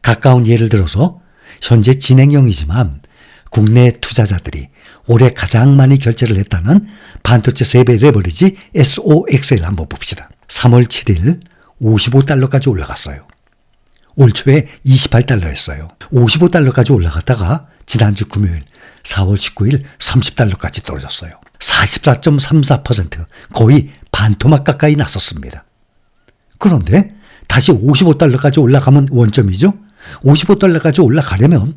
가까운 예를 들어서 현재 진행형이지만 국내 투자자들이 올해 가장 많이 결제를 했다는 반도체 3배 레버리지 SOXL 한번 봅시다. 3월 7일 55달러까지 올라갔어요. 올 초에 28달러였어요. 55달러까지 올라갔다가 지난주 금요일 4월 19일 30달러까지 떨어졌어요. 44.34% 거의 반토막 가까이 났었습니다. 그런데 다시 55달러까지 올라가면 원점이죠. 55달러까지 올라가려면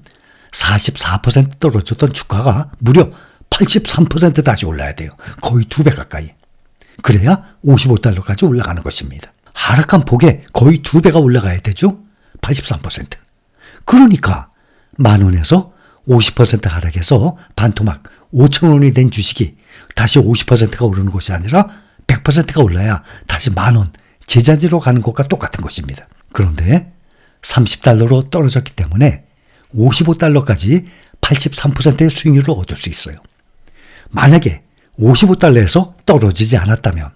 44% 떨어졌던 주가가 무려 83% 다시 올라야 돼요. 거의 2배 가까이. 그래야 55달러까지 올라가는 것입니다. 하락한 폭에 거의 2배가 올라가야 되죠. 83%. 그러니까 10,000원에서 50% 하락해서 반토막 5,000원이 된 주식이 다시 50%가 오르는 것이 아니라 100%가 올라야 다시 10,000원 제자리로 가는 것과 똑같은 것입니다. 그런데 30달러로 떨어졌기 때문에 55달러까지 83%의 수익률을 얻을 수 있어요. 만약에 55달러에서 떨어지지 않았다면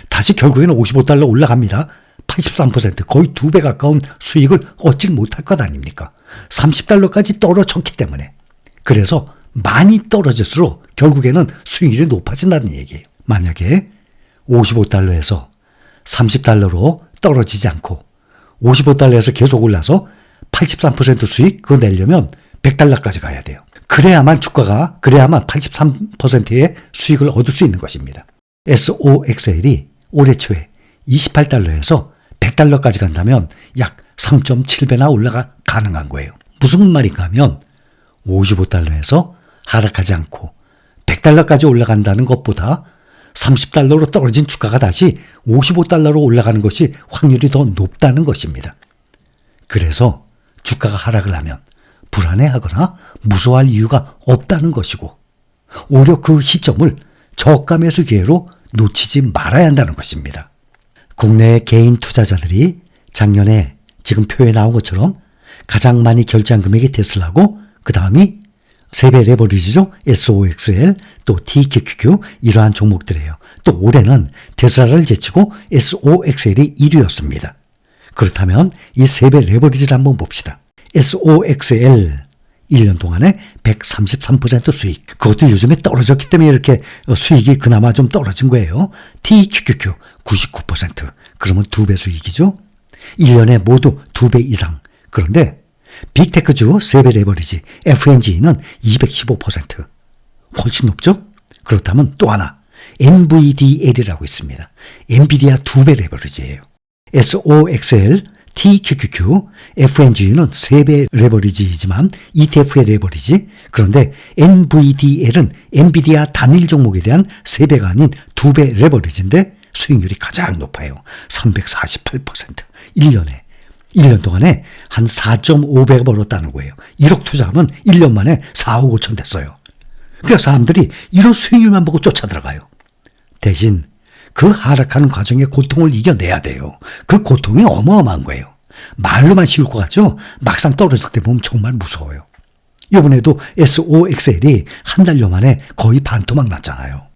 다시 결국에는 55달러 올라갑니다. 83% 거의 2배 가까운 수익을 얻지 못할 것 아닙니까? 30달러까지 떨어졌기 때문에. 그래서 많이 떨어질수록 결국에는 수익률이 높아진다는 얘기예요. 만약에 55달러에서 30달러로 떨어지지 않고 55달러에서 계속 올라서 83% 수익 그거 내려면 100달러까지 가야 돼요. 그래야만 83%의 수익을 얻을 수 있는 것입니다. SOXL이 올해 초에 28달러에서 100달러까지 간다면 약 3.7배나 올라가 가능한 거예요. 무슨 말인가 하면 55달러에서 하락하지 않고 100달러까지 올라간다는 것보다 30달러로 떨어진 주가가 다시 55달러로 올라가는 것이 확률이 더 높다는 것입니다. 그래서 주가가 하락을 하면 불안해하거나 무서워할 이유가 없다는 것이고 오히려 그 시점을 저가 매수 기회로 놓치지 말아야 한다는 것입니다. 국내 개인 투자자들이 작년에 지금 표에 나온 것처럼 가장 많이 결제한 금액이 테슬라고 그 다음이 3배 레버리지죠. SOXL 또 TQQQ 이러한 종목들이에요. 또 올해는 테슬라를 제치고 SOXL이 1위였습니다. 그렇다면 이 3배 레버리지를 한번 봅시다. SOXL 1년 동안에 133% 수익. 그것도 요즘에 떨어졌기 때문에 이렇게 수익이 그나마 좀 떨어진 거예요. TQQQ 99%. 그러면 2배 수익이죠. 1년에 모두 2배 이상. 그런데 빅테크주 3배 레버리지 FNG는 215%. 훨씬 높죠? 그렇다면 또 하나 NVDL이라고 있습니다. 엔비디아 2배 레버리지예요. SOXL, TQQQ, FNG는 3배 레버리지이지만 ETF의 레버리지. 그런데 NVDL은 엔비디아 단일 종목에 대한 3배가 아닌 2배 레버리지인데 수익률이 가장 높아요. 348%. 1년 동안에 한 4.5배 벌었다는 거예요. 1억 투자하면 1년 만에 4억 5천 됐어요. 그러니까 사람들이 이런 수익률만 보고 쫓아 들어가요. 대신 그 하락하는 과정의 고통을 이겨내야 돼요. 그 고통이 어마어마한 거예요. 말로만 쉬울 것 같죠? 막상 떨어질 때 보면 정말 무서워요. 이번에도 SOXL이 한 달여 만에 거의 반토막 났잖아요.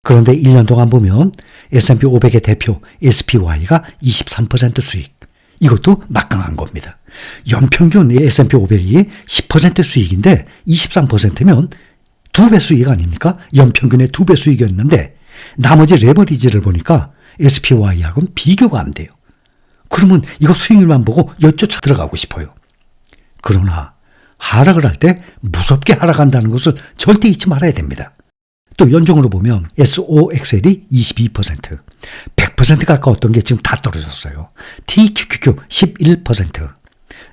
그런데 1년 동안 보면 S&P 500의 대표 SPY가 23% 수익. 이것도 막강한 겁니다. 연평균 S&P 500이 10% 수익인데 23%면 2배 수익 아닙니까? 연평균의 2배 수익이었는데 나머지 레버리지를 보니까 SPY하고는 비교가 안 돼요. 그러면 이거 수익률만 보고 여쫓아 들어가고 싶어요. 그러나 하락을 할 때 무섭게 하락한다는 것을 절대 잊지 말아야 됩니다. 또 연종으로 보면 SOXL이 22%, 100% 가까웠던 게 지금 다 떨어졌어요. TQQQ 11%,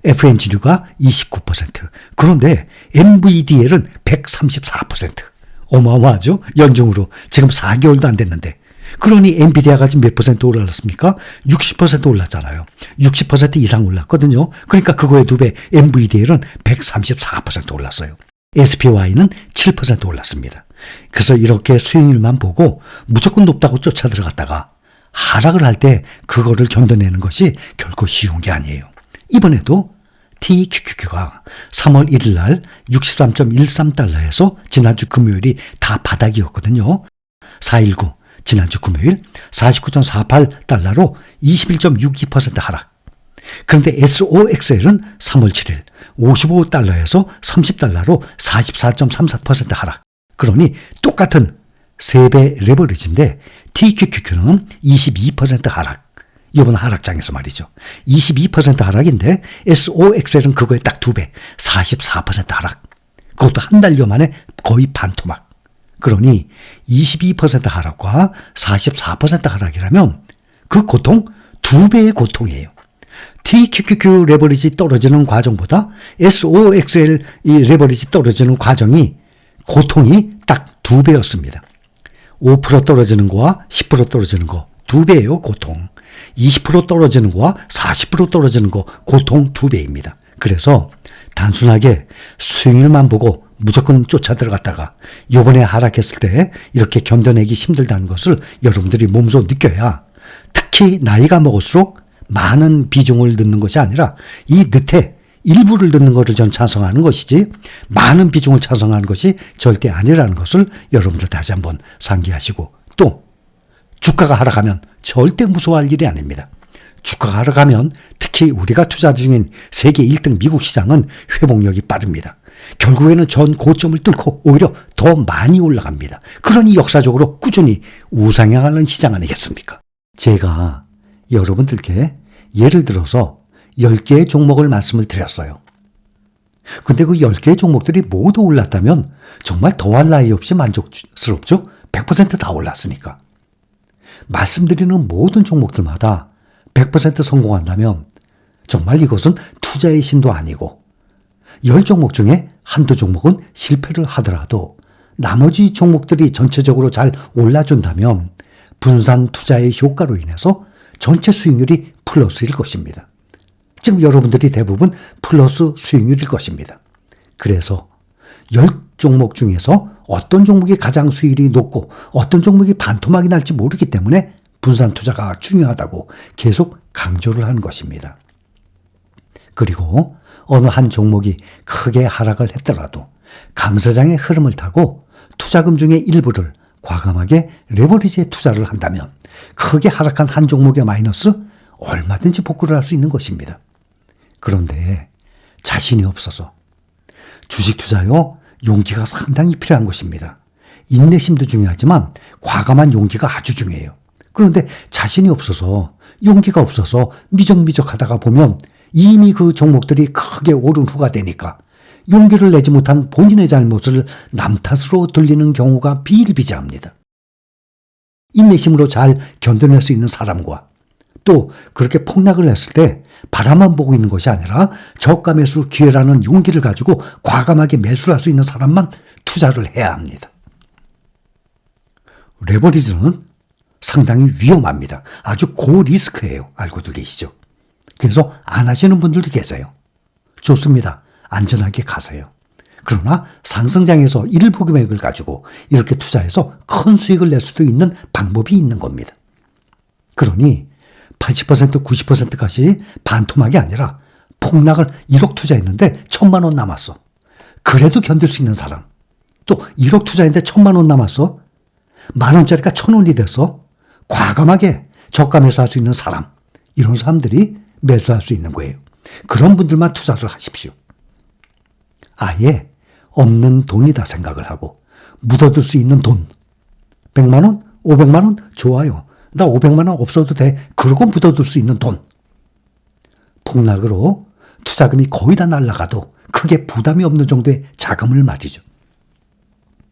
FNG류가 29%, 그런데 NVDL은 134%. 어마어마하죠? 연종으로 지금 4개월도 안 됐는데. 그러니 엔비디아가 지금 몇 퍼센트 올랐습니까? 60% 올랐잖아요. 60% 이상 올랐거든요. 그러니까 그거의 2배 NVDL은 134% 올랐어요. SPY는 7% 올랐습니다. 그래서 이렇게 수익률만 보고 무조건 높다고 쫓아 들어갔다가 하락을 할 때 그거를 견뎌내는 것이 결코 쉬운 게 아니에요. 이번에도 TQQQ가 3월 1일 날 63.13달러에서 지난주 금요일이 다 바닥이었거든요. 4.19 지난주 금요일 49.48달러로 21.62% 하락. 그런데 SOXL은 3월 7일 55달러에서 30달러로 44.34% 하락. 그러니 똑같은 3배 레버리지인데 TQQQ는 22% 하락. 이번 하락장에서 말이죠. 22% 하락인데 SOXL은 그거에 딱 2배, 44% 하락. 그것도 한 달여 만에 거의 반토막. 그러니 22% 하락과 44% 하락이라면 그 고통 2배의 고통이에요. TQQQ 레버리지 떨어지는 과정보다 SOXL 이 레버리지 떨어지는 과정이 고통이 딱 2배였습니다. 5% 떨어지는 거와 10% 떨어지는 거 2배예요, 고통. 20% 떨어지는 거와 40% 떨어지는 거 고통 2배입니다. 그래서 단순하게 수익률만 보고 무조건 쫓아 들어갔다가 요번에 하락했을 때 이렇게 견뎌내기 힘들다는 것을 여러분들이 몸소 느껴야, 특히 나이가 먹을수록 많은 비중을 넣는 것이 아니라 이 늪에 일부를 넣는 것을 전 찬성하는 것이지 많은 비중을 찬성하는 것이 절대 아니라는 것을 여러분들 다시 한번 상기하시고, 또 주가가 하락하면 절대 무서워할 일이 아닙니다. 주가가 하락하면 특히 우리가 투자 중인 세계 1등 미국 시장은 회복력이 빠릅니다. 결국에는 전 고점을 뚫고 오히려 더 많이 올라갑니다. 그러니 역사적으로 꾸준히 우상향하는 시장 아니겠습니까? 제가 여러분들께 예를 들어서 10개의 종목을 말씀을 드렸어요. 근데 그 10개의 종목들이 모두 올랐다면 정말 더할 나위 없이 만족스럽죠? 100% 다 올랐으니까. 말씀드리는 모든 종목들마다 100% 성공한다면 정말 이것은 투자의 신도 아니고, 10종목 중에 한두 종목은 실패를 하더라도 나머지 종목들이 전체적으로 잘 올라준다면 분산 투자의 효과로 인해서 전체 수익률이 플러스일 것입니다. 지금 여러분들이 대부분 플러스 수익률일 것입니다. 그래서 10종목 중에서 어떤 종목이 가장 수익률이 높고 어떤 종목이 반토막이 날지 모르기 때문에 분산 투자가 중요하다고 계속 강조를 하는 것입니다. 그리고 어느 한 종목이 크게 하락을 했더라도 강세장의 흐름을 타고 투자금 중의 일부를 과감하게 레버리지에 투자를 한다면 크게 하락한 한 종목의 마이너스 얼마든지 복구를 할 수 있는 것입니다. 그런데 자신이 없어서 주식 투자요, 용기가 상당히 필요한 것입니다. 인내심도 중요하지만 과감한 용기가 아주 중요해요. 그런데 자신이 없어서, 용기가 없어서 미적미적 하다가 보면 이미 그 종목들이 크게 오른 후가 되니까 용기를 내지 못한 본인의 잘못을 남 탓으로 돌리는 경우가 비일비재합니다. 인내심으로 잘 견뎌낼 수 있는 사람과 또 그렇게 폭락을 했을 때 바라만 보고 있는 것이 아니라 저가 매수 기회라는 용기를 가지고 과감하게 매수를 할 수 있는 사람만 투자를 해야 합니다. 레버리지는 상당히 위험합니다. 아주 고리스크예요. 알고들 계시죠? 그래서 안 하시는 분들도 계세요. 좋습니다. 안전하게 가세요. 그러나 상승장에서 일부 금액을 가지고 이렇게 투자해서 큰 수익을 낼 수도 있는 방법이 있는 겁니다. 그러니 80%, 90%까지 반토막이 아니라 폭락을 1억 투자했는데 1,000만 원 남았어. 그래도 견딜 수 있는 사람. 또 1억 투자했는데 1,000만 원 남았어. 10,000원짜리가 1,000원이 돼서 과감하게 저가 매수할 수 있는 사람. 이런 사람들이 매수할 수 있는 거예요. 그런 분들만 투자를 하십시오. 아예 없는 돈이다 생각을 하고 묻어둘 수 있는 돈. 100만 원? 500만 원? 좋아요. 나 500만 원 없어도 돼. 그러고 묻어둘 수 있는 돈. 폭락으로 투자금이 거의 다 날아가도 크게 부담이 없는 정도의 자금을 말이죠.